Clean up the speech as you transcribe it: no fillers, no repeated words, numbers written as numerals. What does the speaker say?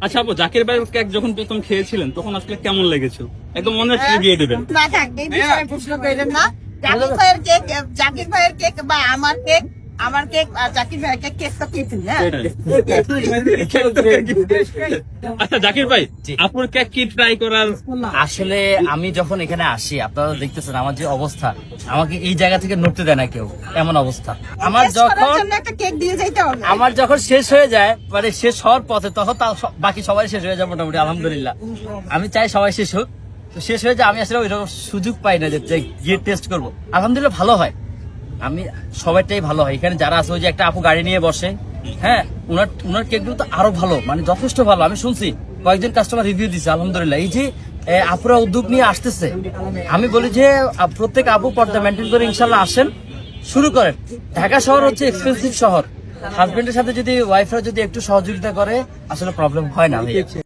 আচ্ছা আপু, জাকির ভাইয়ের কেক যখন প্রথম খেয়েছিলেন তখন আসলে কেমন লেগেছিল? একদম মনের সাথে দিয়ে দিবেন। না থাক, এই বিষয়ে প্রশ্ন করেন না। জাকির ভাইয়ের কেক বা আমার কেক আর জাকির ভাইয়ের কেক তো কিছু না। আচ্ছা জাকির ভাই, আপুর কেক কি ট্রাই করার? আসলে আমি যখন এখানে আসি, আপনারা দেখতেছেন আমার যে অবস্থা, আমাকে এই জায়গা থেকে নড়তে দেয় না কেউ, এমন অবস্থা। আমার একটা কেক দিয়ে যাইতে হবে। আমার যখন শেষ হয়ে যায়, মানে শেষ হওয়ার পথে, তখন বাকি সবাই শেষ হয়ে যায় মোটামুটি, আলহামদুলিল্লাহ। আমি চাই সবাই শেষ হোক, তো শেষ হয়ে যায়। আমি আসলে ওই রকম সুযোগ পাই না যে গিয়ে টেস্ট করবো। আলহামদুলিল্লাহ ভালো হয়, আমি সবাইটাই ভালো হয়। এখানে যারা আছে, ওই যে একটা আপু গাড়ি নিয়ে বসে, হ্যাঁ, উনার কেকগুলো তো আরো ভালো, মানে যথেষ্ট ভালো। আমি শুনছি কয়েকজন কাস্টমার রিভিউ দিচ্ছে, আলহামদুলিল্লাহ। এই যে আপুরা উদ্যোগ নিয়ে আসতেছে, আমি বলি যে প্রত্যেক আপু পর্দা মেনটেন করে ইনশাল্লাহ আসেন, শুরু করেন। ঢাকা শহর হচ্ছে এক্সপেন্সিভ শহর, হাজবেন্ডের সাথে যদি ওয়াইফরা যদি একটু সহযোগিতা করে, আসলে প্রবলেম হয় না।